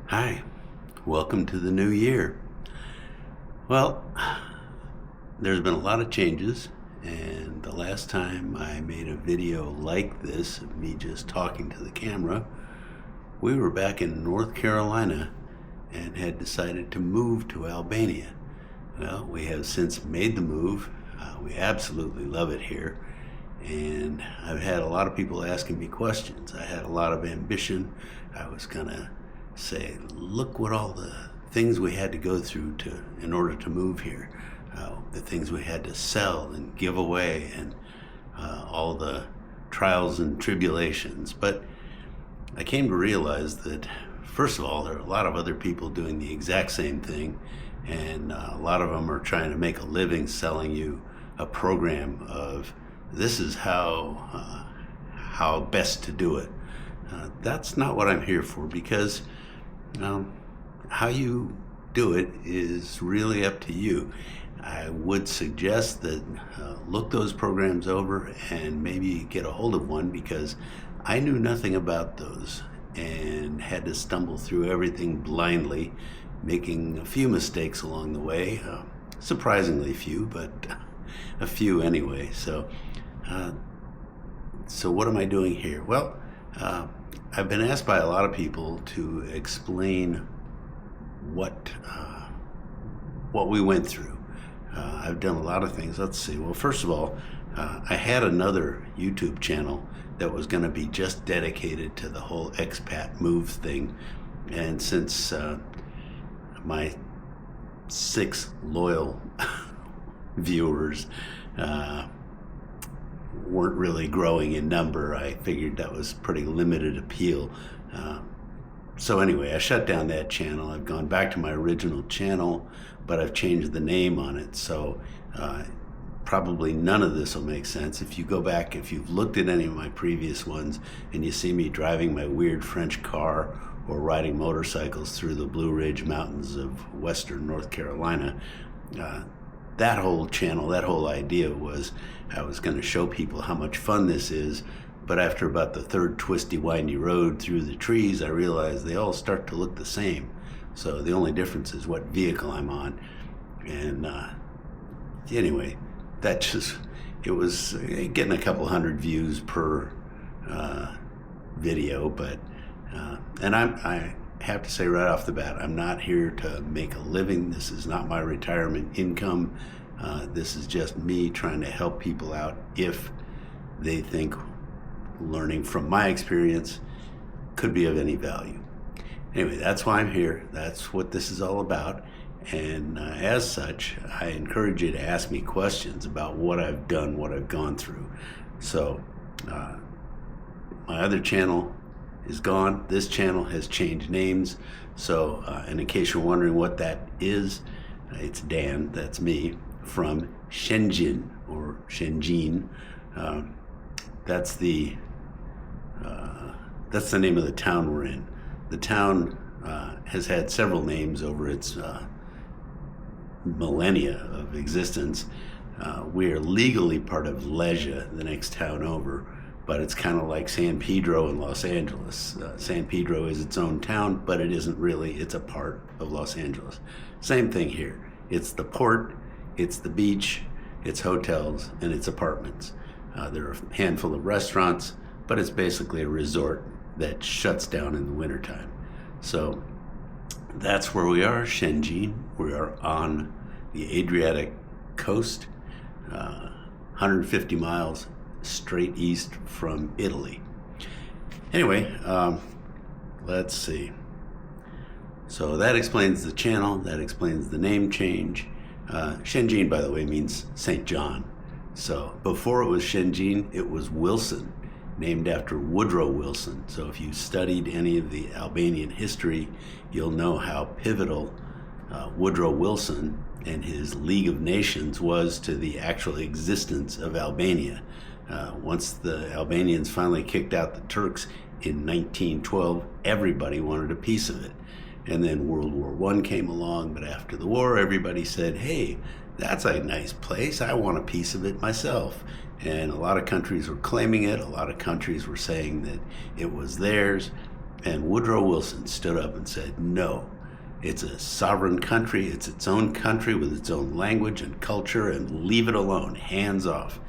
Hi, welcome to the new year. Well, there's been a lot of changes, and the last time I made a video like this, of me just talking to the camera, we were back in North Carolina and had decided to move to Albania. Well, we have since made the move. We absolutely love it here, and I've had a lot of people asking me questions. I had a lot of ambition. I was gonna say, look what all the things we had to go through in order to move here, the things we had to sell and give away, and all the trials and tribulations. But I came to realize that, first of all, there are a lot of other people doing the exact same thing, and a lot of them are trying to make a living selling you a program of this is how best to do it. That's not what I'm here for, because how you do it is really up to you. I would suggest that look those programs over and maybe get a hold of one, because I knew nothing about those and had to stumble through everything blindly, making a few mistakes along the way, surprisingly few, but a few anyway. So what am I doing here? Well, I've been asked by a lot of people to explain what we went through. I've done a lot of things. Let's see. Well, first of all, I had another YouTube channel that was going to be just dedicated to the whole expat move thing. And since my 6 loyal viewers weren't really growing in number, I figured that was pretty limited appeal. So anyway, I shut down that channel. I've gone back to my original channel, but I've changed the name on it. So probably none of this will make sense. If you go back, if you've looked at any of my previous ones and you see me driving my weird French car or riding motorcycles through the Blue Ridge Mountains of western North Carolina, that whole channel, that whole idea was I was going to show people how much fun this is. But after about the third twisty, windy road through the trees, I realized they all start to look the same. So the only difference is what vehicle I'm on. And anyway, it was getting a couple hundred views per video. But and I have to say right off the bat, I'm not here to make a living. This is not my retirement income. This is just me trying to help people out if they think learning from my experience could be of any value. Anyway, that's why I'm here. That's what this is all about. And as such, I encourage you to ask me questions about what I've done, what I've gone through. So my other channel is gone. This channel has changed names. So, and in case you're wondering what that is, it's Dan, that's me, from Shenzhen, or Shenzhen. That's the name of the town we're in. The town has had several names over its millennia of existence. We are legally part of Leja, the next town over, but it's kind of like San Pedro in Los Angeles. San Pedro is its own town, but it isn't really. It's a part of Los Angeles. Same thing here. It's the port, it's the beach, it's hotels, and it's apartments. There are a handful of restaurants, but it's basically a resort that shuts down in the wintertime. So that's where we are, Shenzhen. We are on the Adriatic coast, 150 miles straight east from Italy. Anyway, let's see. So that explains the channel, that explains the name change. Shenzhen, by the way, means St. John. So before it was Shenzhen, it was Wilson, named after Woodrow Wilson. So if you studied any of the Albanian history, you'll know how pivotal Woodrow Wilson and his League of Nations was to the actual existence of Albania. Once the Albanians finally kicked out the Turks in 1912, everybody wanted a piece of it. And then World War I came along, but after the war, everybody said, hey, that's a nice place. I want a piece of it myself. And a lot of countries were claiming it. A lot of countries were saying that it was theirs. And Woodrow Wilson stood up and said, no, it's a sovereign country. It's its own country with its own language and culture, and leave it alone, hands off.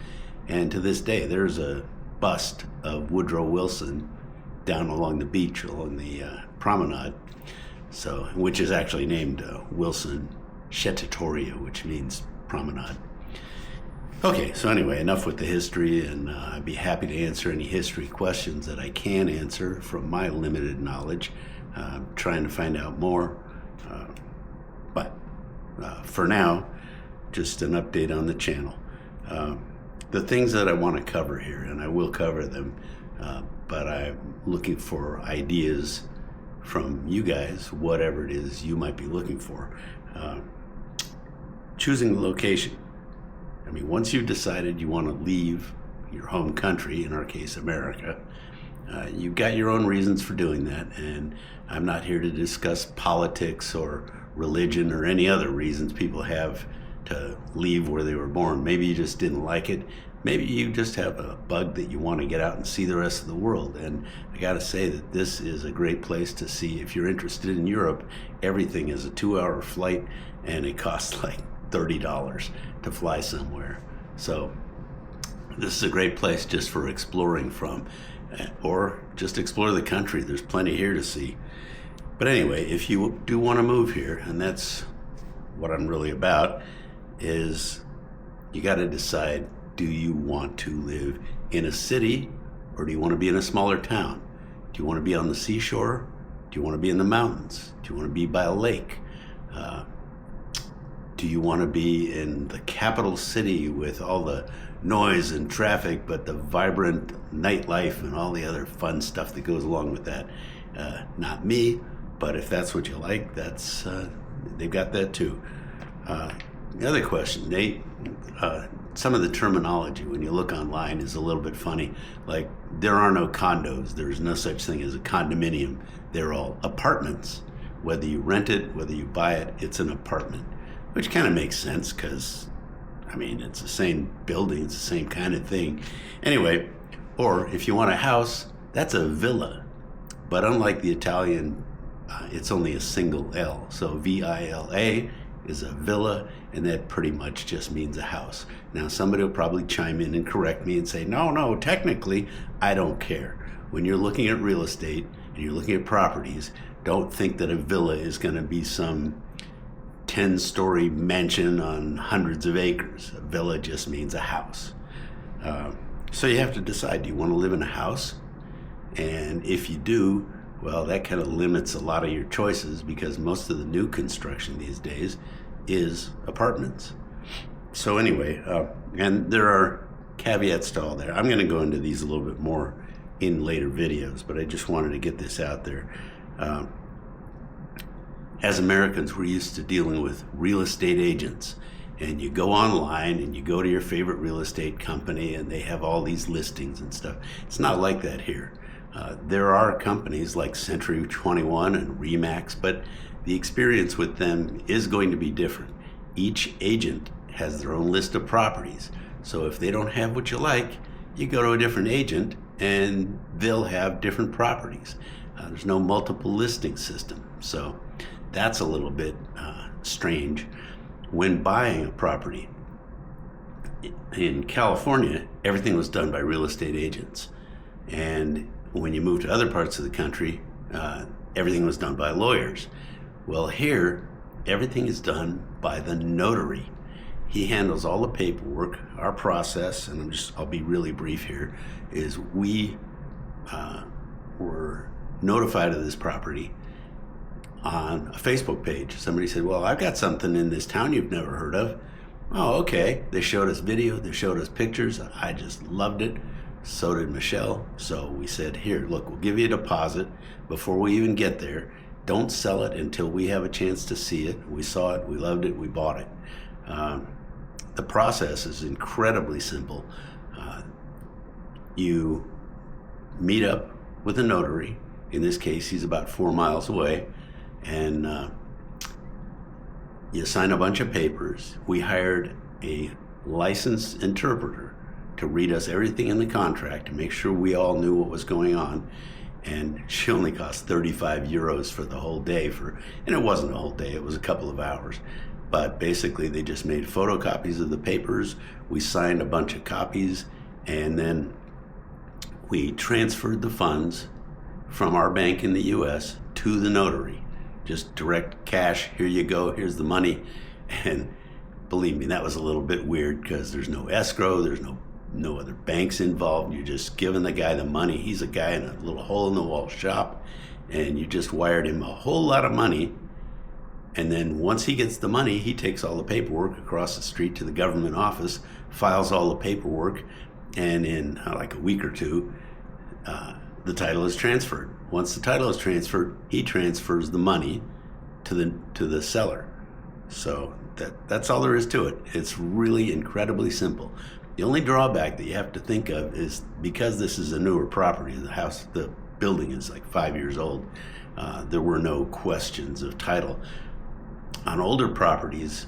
And to this day, there's a bust of Woodrow Wilson down along the beach, along the promenade, which is actually named Wilson Shetitoria, which means promenade. Okay, so anyway, enough with the history, and I'd be happy to answer any history questions that I can answer from my limited knowledge. Trying to find out more, but for now, just an update on the channel. The things that I want to cover here, and I will cover them, but I'm looking for ideas from you guys, whatever it is you might be looking for. Choosing the location. I mean, once you've decided you want to leave your home country, in our case, America, you've got your own reasons for doing that, and I'm not here to discuss politics or religion or any other reasons people have to leave where they were born. Maybe you just didn't like it. Maybe you just have a bug that you want to get out and see the rest of the world. And I got to say that this is a great place to see. If you're interested in Europe, everything is a 2-hour flight, and it costs like $30 to fly somewhere. So this is a great place just for exploring from, or just explore the country. There's plenty here to see. But anyway, if you do want to move here, and that's what I'm really about, is you got to decide, do you want to live in a city, or do you want to be in a smaller town? Do you want to be on the seashore? Do you want to be in the mountains? Do you want to be by a lake? Do you want to be in the capital city with all the noise and traffic, but the vibrant nightlife and all the other fun stuff that goes along with that? Not me, but if that's what you like, that's they've got that too. The other question, Nate, some of the terminology when you look online is a little bit funny. Like, there are no condos. There's no such thing as a condominium. They're all apartments. Whether you rent it, whether you buy it, it's an apartment. Which kind of makes sense because, I mean, it's the same building, it's the same kind of thing. Anyway, or if you want a house, that's a villa. But unlike the Italian, it's only a single L. So V-I-L-A is a villa, and that pretty much just means a house. Now, somebody will probably chime in and correct me and say, no, technically, I don't care. When you're looking at real estate and you're looking at properties, don't think that a villa is going to be some 10-story mansion on hundreds of acres. A villa just means a house. So you have to decide, do you want to live in a house? And if you do, well, that kind of limits a lot of your choices, because most of the new construction these days is apartments. So anyway, and there are caveats to all that. I'm going to go into these a little bit more in later videos, but I just wanted to get this out there. As Americans, we're used to dealing with real estate agents, and you go online and you go to your favorite real estate company and they have all these listings and stuff. It's not like that here. There are companies like Century 21 and Remax, but the experience with them is going to be different. Each agent has their own list of properties. So if they don't have what you like, you go to a different agent and they'll have different properties. There's no multiple listing system. So that's a little bit strange. When buying a property in California, everything was done by real estate agents. And when you move to other parts of the country, everything was done by lawyers. Well, here, everything is done by the notary. He handles all the paperwork. Our process, and I'll be really brief here, is we were notified of this property on a Facebook page. Somebody said, well, I've got something in this town you've never heard of. Oh, okay. They showed us video, they showed us pictures. I just loved it. So did Michelle. So we said, here, look, we'll give you a deposit before we even get there. Don't sell it until we have a chance to see it. We saw it, we loved it, we bought it. The process is incredibly simple. You meet up with a notary. In this case, he's about 4 miles away. And you sign a bunch of papers. We hired a licensed interpreter to read us everything in the contract to make sure we all knew what was going on. and she only cost 35 euros for the whole day and it wasn't a whole day, it was a couple of hours. But basically they just made photocopies of the papers, we signed a bunch of copies, and then we transferred the funds from our bank in the US to the notary. Just direct cash, here you go, here's the money. And believe me, that was a little bit weird because there's no escrow, there's no other banks involved. You're just giving the guy the money. He's a guy in a little hole in the wall shop, and you just wired him a whole lot of money. And then once he gets the money, he takes all the paperwork across the street to the government office, files all the paperwork, and in like a week or two, the title is transferred. Once the title is transferred, he transfers the money to the seller. So that's all there is to it. It's really incredibly simple. The only drawback that you have to think of is because this is a newer property, the building is like 5 years old, there were no questions of title. On older properties,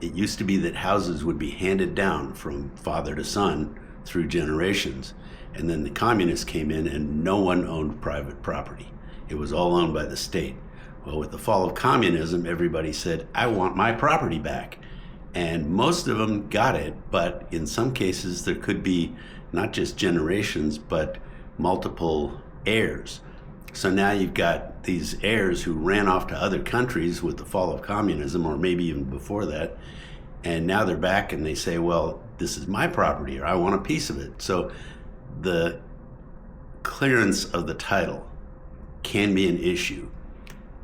it used to be that houses would be handed down from father to son through generations, and then the communists came in and no one owned private property. It was all owned by the state. Well, with the fall of communism, everybody said, I want my property back. And most of them got it, but in some cases there could be not just generations, but multiple heirs. So now you've got these heirs who ran off to other countries with the fall of communism, or maybe even before that, and now they're back and they say, well, this is my property, or I want a piece of it. So the clearance of the title can be an issue.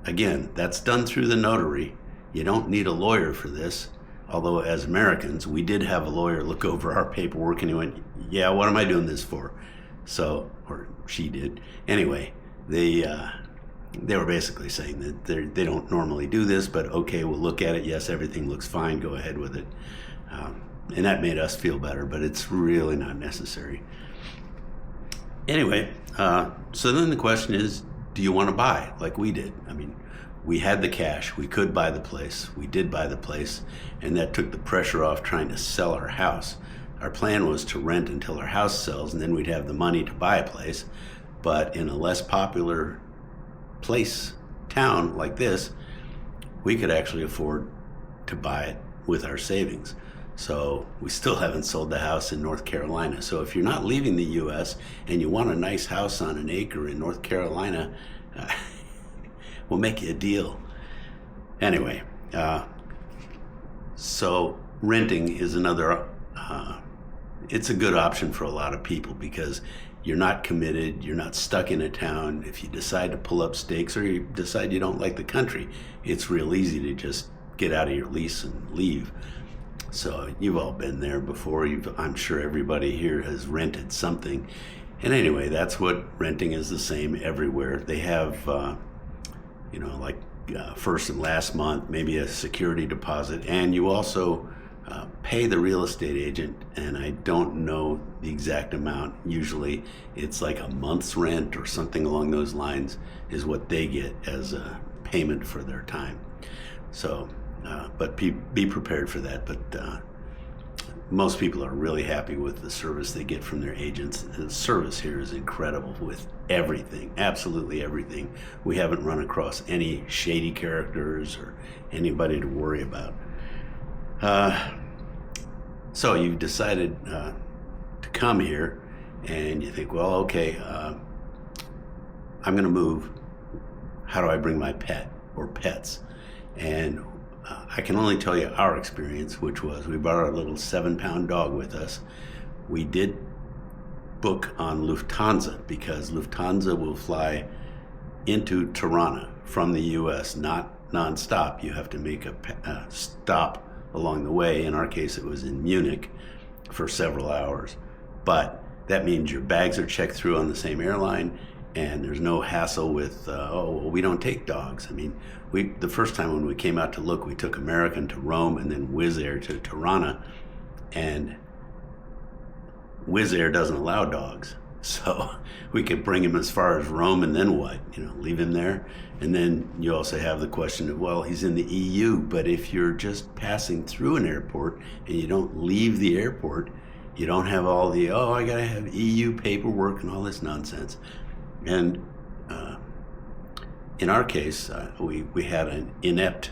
Again, that's done through the notary. You don't need a lawyer for this. Although as Americans, we did have a lawyer look over our paperwork and he went, yeah, what am I doing this for? So, or she did. Anyway, they were basically saying that they don't normally do this, but okay, we'll look at it. Yes, everything looks fine. Go ahead with it. And that made us feel better, but it's really not necessary. Anyway, so then the question is, do you want to buy like we did? I mean, we had the cash, we could buy the place, we did buy the place, and that took the pressure off trying to sell our house. Our plan was to rent until our house sells, and then we'd have the money to buy a place. But in a less popular town like this, we could actually afford to buy it with our savings. So we still haven't sold the house in North Carolina. So if you're not leaving the US and you want a nice house on an acre in North Carolina, we'll make you a deal. Anyway, so renting is another, it's a good option for a lot of people because you're not committed, you're not stuck in a town. If you decide to pull up stakes or you decide you don't like the country, it's real easy to just get out of your lease and leave. So you've all been there before. I'm sure everybody here has rented something. And anyway, that's what renting is, the same everywhere. They have, like first and last month, maybe a security deposit, and you also pay the real estate agent, and I don't know the exact amount. Usually it's like a month's rent or something along those lines is what they get as a payment for their time. So, but be prepared for that. But most people are really happy with the service they get from their agents. The service here is incredible with everything, absolutely everything. We haven't run across any shady characters or anybody to worry about. So you've decided to come here and you think, well, okay, I'm going to move. How do I bring my pet or pets? And I can only tell you our experience, which was we brought our little 7-pound dog with us. We did book on Lufthansa because Lufthansa will fly into Tirana from the US, not nonstop. You have to make a stop along the way. In our case, it was in Munich for several hours. But that means your bags are checked through on the same airline, and there's no hassle with, we don't take dogs. I mean, the first time when we came out to look, we took American to Rome and then Wizz Air to Tirana, and Wizz Air doesn't allow dogs. So we could bring him as far as Rome, and then what? Leave him there? And then you also have the question of, well, he's in the EU, but if you're just passing through an airport and you don't leave the airport, you don't have all the, I gotta have EU paperwork and all this nonsense. And in our case, we had an inept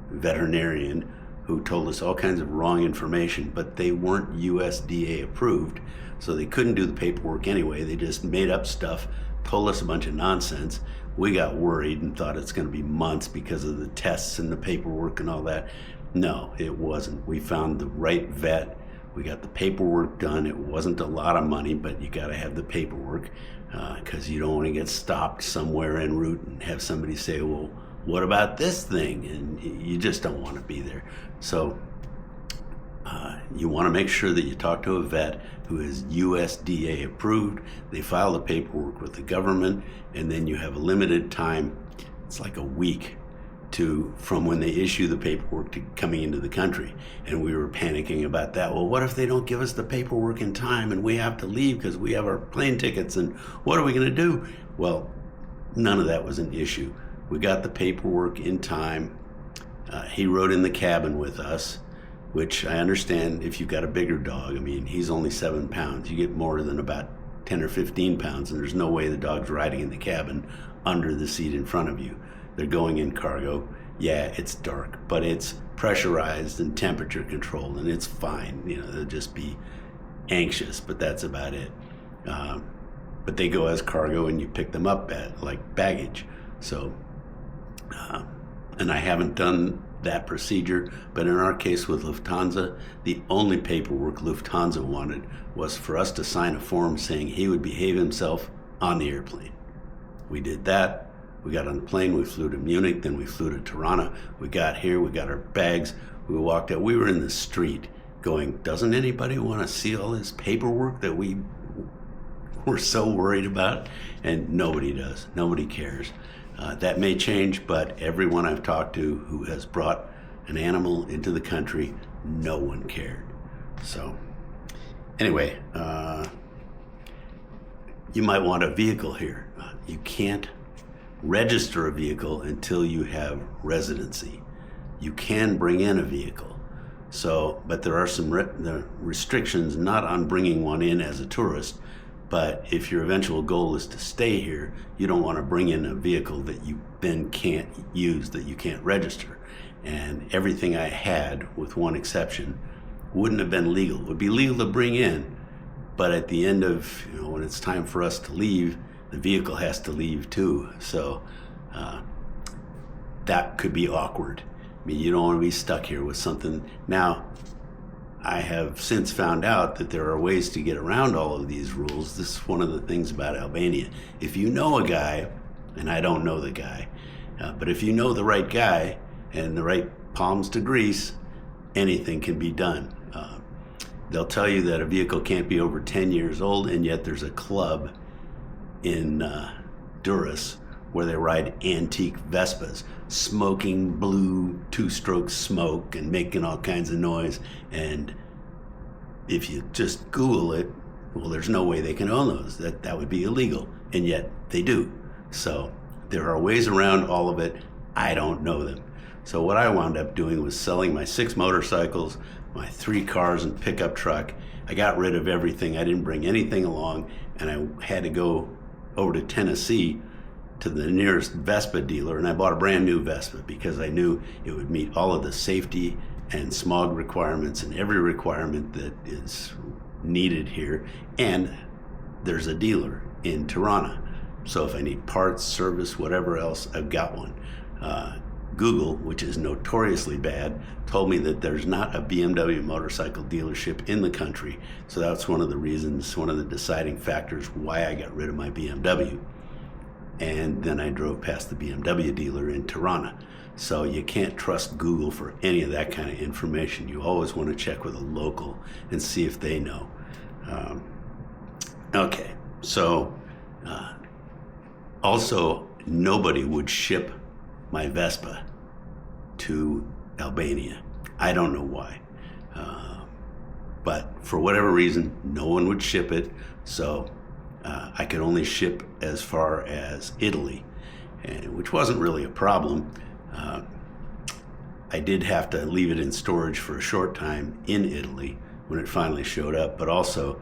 veterinarian who told us all kinds of wrong information, but they weren't USDA approved, so they couldn't do the paperwork anyway. They just made up stuff, told us a bunch of nonsense. We got worried and thought it's going to be months because of the tests and the paperwork and all that. No, it wasn't. We found the right vet. We got the paperwork done. It wasn't a lot of money, but you got to have the paperwork because you don't want to get stopped somewhere en route and have somebody say, well, what about this thing? And you just don't want to be there. So you want to make sure that you talk to a vet who is USDA approved. They file the paperwork with the government, and then you have a limited time. It's like a week from when they issue the paperwork to coming into the country. And we were panicking about that. Well, what if they don't give us the paperwork in time and we have to leave because we have our plane tickets, and what are we going to do? Well, none of that was an issue. We got the paperwork in time. He rode in the cabin with us, which I understand if you've got a bigger dog. I mean, he's only 7 pounds. You get more than about 10 or 15 pounds, and there's no way the dog's riding in the cabin under the seat in front of you. They're going in cargo. Yeah, it's dark, but it's pressurized and temperature controlled, and it's fine. You know, they'll just be anxious, but that's about it. But they go as cargo, and you pick them up like baggage. So, and I haven't done that procedure, but in our case with Lufthansa, the only paperwork Lufthansa wanted was for us to sign a form saying he would behave himself on the airplane. We did that. We got on the plane, we flew to Munich, then we flew to Tirana. We got here, we got our bags, we walked out. We were in the street going, doesn't anybody want to see all this paperwork that we were so worried about? And nobody does. Nobody cares. That may change, but everyone I've talked to who has brought an animal into the country, no one cared. So anyway, you might want a vehicle here. You can't register a vehicle until you have residency. You can bring in a vehicle. So, but there are some restrictions not on bringing one in as a tourist, but if your eventual goal is to stay here, you don't want to bring in a vehicle that you then can't use, that you can't register. And everything I had, with one exception, wouldn't have been legal. It would be legal to bring in, but at the end of, when it's time for us to leave, the vehicle has to leave too. So that could be awkward. I mean, you don't want to be stuck here with something. Now, I have since found out that there are ways to get around all of these rules. This is one of the things about Albania. If you know a guy, and I don't know the guy, but if you know the right guy and the right palms to grease, anything can be done. They'll tell you that a vehicle can't be over 10 years old, and yet there's a club in Durrës where they ride antique Vespas, smoking blue two-stroke smoke and making all kinds of noise. And if you just Google it, well, there's no way they can own those. That would be illegal, and yet they do. So there are ways around all of it. I don't know them. So what I wound up doing was selling my 6 motorcycles, my 3 cars and pickup truck. I got rid of everything. I didn't bring anything along, and I had to go over to Tennessee to the nearest Vespa dealer, and I bought a brand new Vespa because I knew it would meet all of the safety and smog requirements and every requirement that is needed here. And there's a dealer in Tirana, so if I need parts, service, whatever else, I've got one. Google, which is notoriously bad, told me that there's not a BMW motorcycle dealership in the country. So that's one of the reasons, one of the deciding factors why I got rid of my BMW. And then I drove past the BMW dealer in Tirana. So you can't trust Google for any of that kind of information. You always want to check with a local and see if they know. Okay, so also nobody would ship my Vespa to Albania. I don't know why. But for whatever reason, no one would ship it. So I could only ship as far as Italy, which wasn't really a problem. I did have to leave it in storage for a short time in Italy when it finally showed up, but also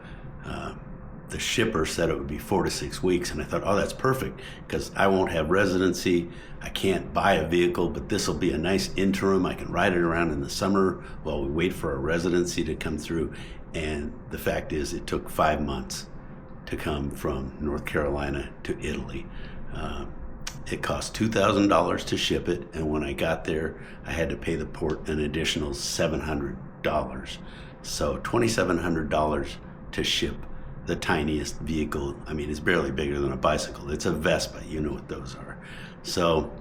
the shipper said it would be 4 to 6 weeks, and I thought, oh, that's perfect, because I won't have residency. I can't buy a vehicle, but this will be a nice interim. I can ride it around in the summer while we wait for our residency to come through. And the fact is, it took 5 months to come from North Carolina to Italy. It cost $2,000 to ship it, and when I got there, I had to pay the port an additional $700. So $2,700 to ship the tiniest vehicle. I mean, it's barely bigger than a bicycle. It's a Vespa, you know what those are. So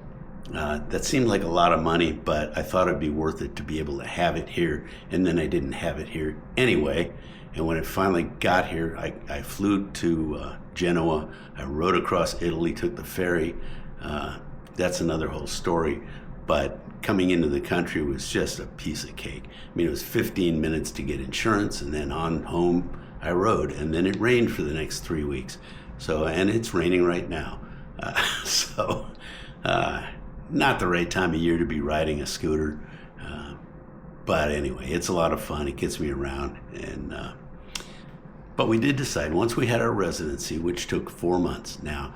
that seemed like a lot of money, but I thought it'd be worth it to be able to have it here, and then I didn't have it here anyway. And when it finally got here, I flew to Genoa. I rode across Italy, took the ferry. That's another whole story. But coming into the country was just a piece of cake. I mean, it was 15 minutes to get insurance, and then on home I rode, and then it rained for the next 3 weeks. So, and it's raining right now. Not the right time of year to be riding a scooter. But anyway, it's a lot of fun. It gets me around. But we did decide, once we had our residency, which took 4 months. Now,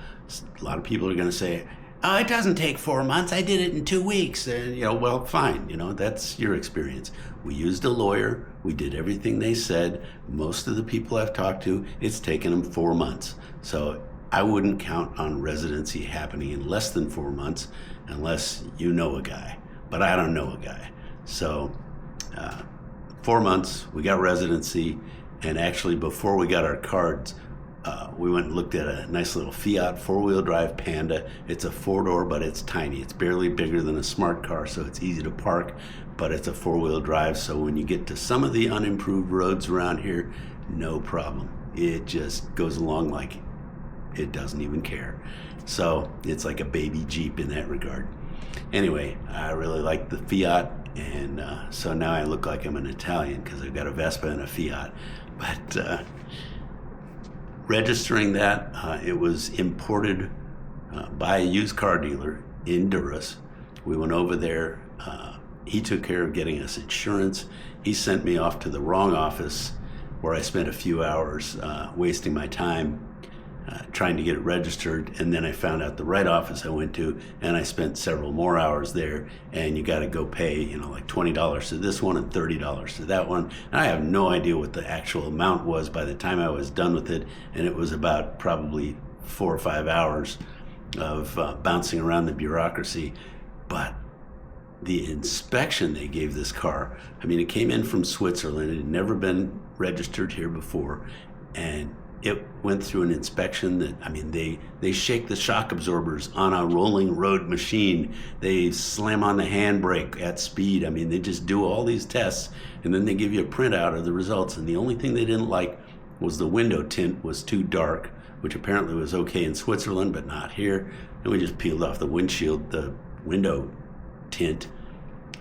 a lot of people are going to say, oh, it doesn't take 4 months. I did it in 2 weeks. Well, fine. That's your experience. We used a lawyer. We did everything they said. Most of the people I've talked to, it's taken them 4 months. So I wouldn't count on residency happening in less than 4 months unless you know a guy. But I don't know a guy. So 4 months, we got residency. And actually, before we got our cards, we went and looked at a nice little Fiat four-wheel drive Panda. It's a four-door, but it's tiny. It's barely bigger than a smart car, so it's easy to park, but it's a four-wheel drive. So when you get to some of the unimproved roads around here, no problem. It just goes along like it doesn't even care. So it's like a baby Jeep in that regard. Anyway, I really like the Fiat, and so now I look like I'm an Italian because I've got a Vespa and a Fiat. But registering that, it was imported by a used car dealer in Durrës. We went over there. He took care of getting us insurance. He sent me off to the wrong office, where I spent a few hours wasting my time trying to get it registered, and then I found out the right office I went to, and I spent several more hours there, and you got to go pay, like $20 to this one and $30 to that one. And I have no idea what the actual amount was by the time I was done with it, and it was about probably 4 or 5 hours of bouncing around the bureaucracy. But the inspection they gave this car, I mean, it came in from Switzerland. It had never been registered here before, and it went through an inspection that, I mean, they shake the shock absorbers on a rolling road machine. They slam on the handbrake at speed. I mean, they just do all these tests, and then they give you a printout of the results. And the only thing they didn't like was the window tint was too dark, which apparently was okay in Switzerland, but not here. And we just peeled off the window tint,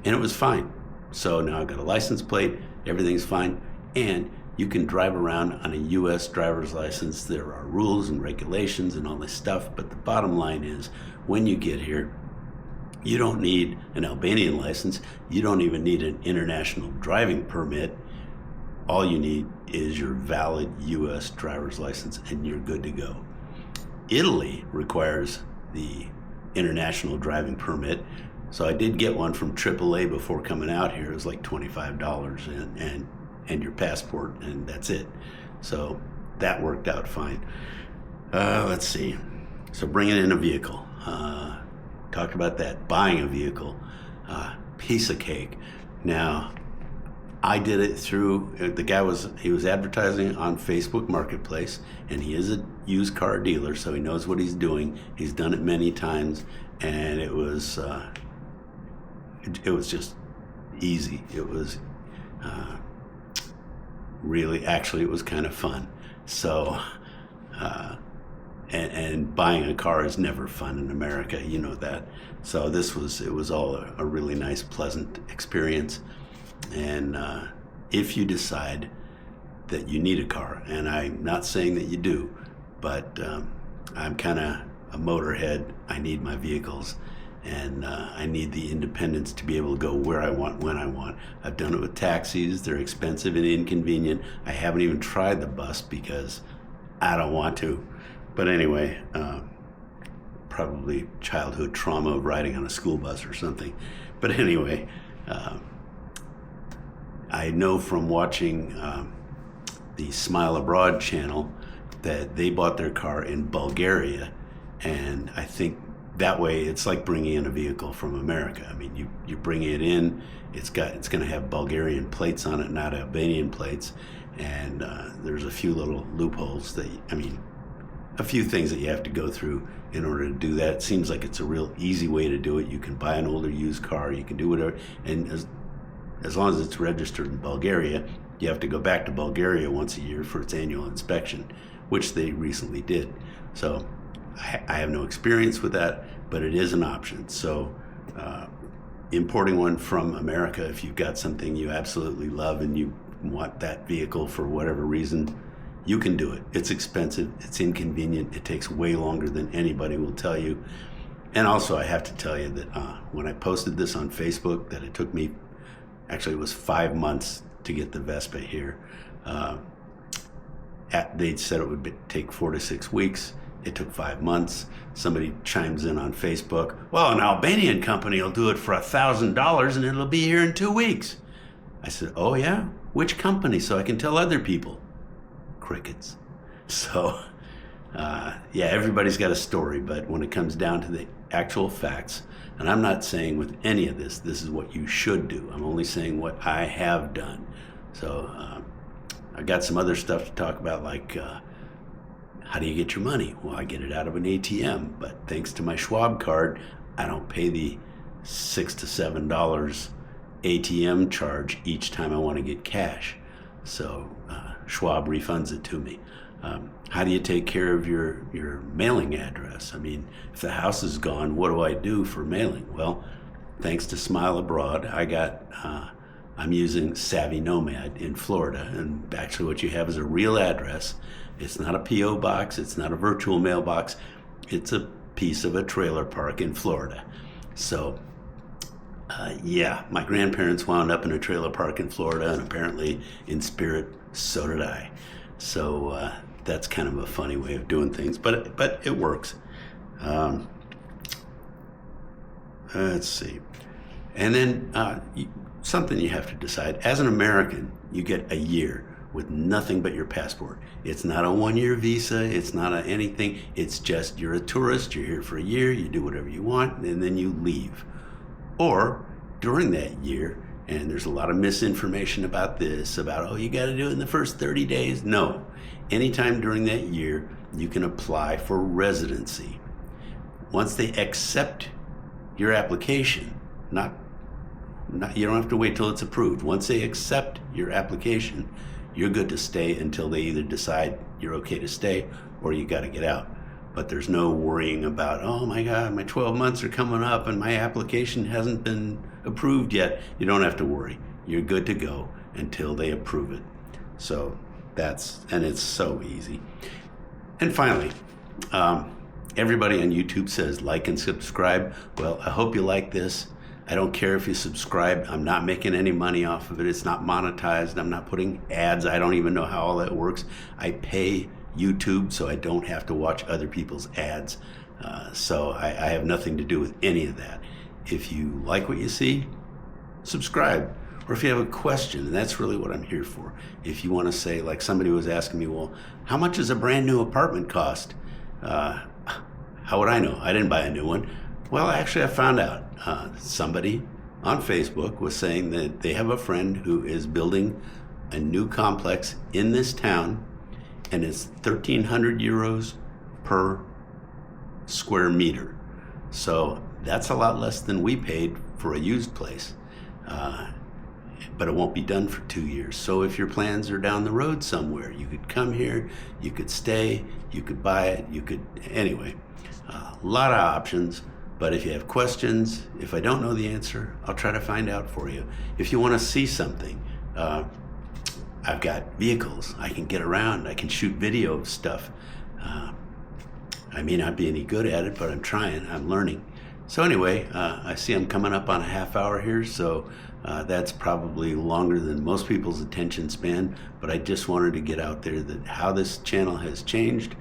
and it was fine. So now I've got a license plate, everything's fine, and you can drive around on a U.S. driver's license. There are rules and regulations and all this stuff, but the bottom line is, when you get here, you don't need an Albanian license. You don't even need an international driving permit. All you need is your valid U.S. driver's license, and you're good to go. Italy requires the international driving permit, so I did get one from AAA before coming out here. It was like $25 and your passport, and that's it. So that worked out fine. Let's see. So bringing in a vehicle. Talked about that. Buying a vehicle. Piece of cake. Now, I did it through, the guy was advertising on Facebook Marketplace, and he is a used car dealer, so he knows what he's doing. He's done it many times, and it was just easy. It was really, actually, it was kind of fun. So, and buying a car is never fun in America, you know that. So it was all a really nice, pleasant experience. And if you decide that you need a car, and I'm not saying that you do, but I'm kind of a motorhead. I need my vehicles, and I need the independence to be able to go where I want, when I want. I've done it with taxis. They're expensive and inconvenient. I haven't even tried the bus because I don't want to. But anyway, probably childhood trauma of riding on a school bus or something. But anyway, I know from watching the Smile Abroad channel that they bought their car in Bulgaria, and I think that way it's like bringing in a vehicle from America. I mean, you bring it in, it's going to have Bulgarian plates on it, not Albanian plates, and there's a few little loopholes a few things that you have to go through in order to do that. It seems like it's a real easy way to do it. You can buy an older used car, you can do whatever, and as long as it's registered in Bulgaria, you have to go back to Bulgaria once a year for its annual inspection, which they recently did. So I have no experience with that, but it is an option. So importing one from America, if you've got something you absolutely love and you want that vehicle for whatever reason, you can do it. It's expensive, it's inconvenient, it takes way longer than anybody will tell you. And also I have to tell you that when I posted this on Facebook, that it took me, actually it was 5 months to get the Vespa here. They said it would take 4 to 6 weeks. It took 5 months. Somebody chimes in on Facebook, well, an Albanian company will do it for $1,000 and it'll be here in 2 weeks. I said, oh yeah? Which company, so I can tell other people? Crickets. So, yeah, everybody's got a story, but when it comes down to the actual facts, and I'm not saying with any of this is what you should do. I'm only saying what I have done. So, I got some other stuff to talk about, like how do you get your money? Well, I get it out of an ATM, but thanks to my Schwab card, I don't pay the $6 to $7 ATM charge each time I want to get cash. So Schwab refunds it to me. How do you take care of your mailing address? I mean, if the house is gone, what do I do for mailing? Well, thanks to Smile Abroad, I'm using Savvy Nomad in Florida, and actually what you have is a real address. It's not a P.O. box, it's not a virtual mailbox, it's a piece of a trailer park in Florida. So, yeah, my grandparents wound up in a trailer park in Florida, and apparently in spirit, so did I. So that's kind of a funny way of doing things, but it works. Let's see. And then something you have to decide. As an American, you get a year with nothing but your passport. It's not a 1-year visa, it's not anything, it's just you're a tourist, you're here for a year, you do whatever you want, and then you leave. Or during that year, and there's a lot of misinformation about this, about, oh, you gotta do it in the first 30 days. No, anytime during that year, you can apply for residency. Once they accept your application, you don't have to wait till it's approved. Once they accept your application, you're good to stay until they either decide you're okay to stay or you got to get out. But there's no worrying about, oh my God, my 12 months are coming up and my application hasn't been approved yet. You don't have to worry. You're good to go until they approve it. So and it's so easy. And finally, everybody on YouTube says like and subscribe. Well, I hope you like this. I don't care if you subscribe. I'm not making any money off of it. It's not monetized. I'm not putting ads. I don't even know how all that works. I pay YouTube so I don't have to watch other people's ads. So I have nothing to do with any of that. If you like what you see, subscribe. Or if you have a question, and that's really what I'm here for. If you want to say, like somebody was asking me, well, how much does a brand new apartment cost? How would I know? I didn't buy a new one. Well, actually, I found out. Somebody on Facebook was saying that they have a friend who is building a new complex in this town, and it's 1,300 euros per square meter. So that's a lot less than we paid for a used place. But it won't be done for 2 years. So if your plans are down the road somewhere, you could come here, you could stay, you could buy it, anyway, a lot of options. But if you have questions, if I don't know the answer, I'll try to find out for you. If you want to see something, I've got vehicles. I can get around. I can shoot video of stuff. I may not be any good at it, but I'm trying. I'm learning. So anyway, I see I'm coming up on a half hour here, so that's probably longer than most people's attention span, but I just wanted to get out there that how this channel has changed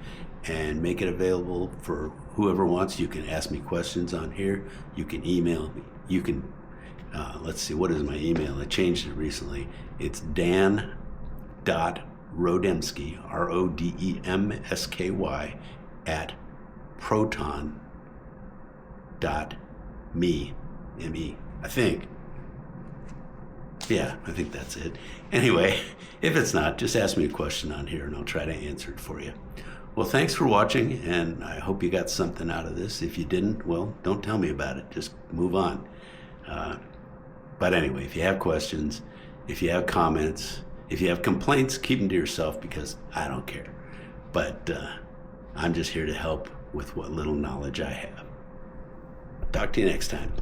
and make it available for whoever wants. You can ask me questions on here. You can email me. You can, let's see, what is my email? I changed it recently. It's dan.rodemsky, RODEMSKY, at proton.me, M-E, I think. Yeah, I think that's it. Anyway, if it's not, just ask me a question on here and I'll try to answer it for you. Well, thanks for watching, and I hope you got something out of this. If you didn't, well, don't tell me about it. Just move on. But anyway, if you have questions, if you have comments, if you have complaints, keep them to yourself because I don't care. But I'm just here to help with what little knowledge I have. Talk to you next time.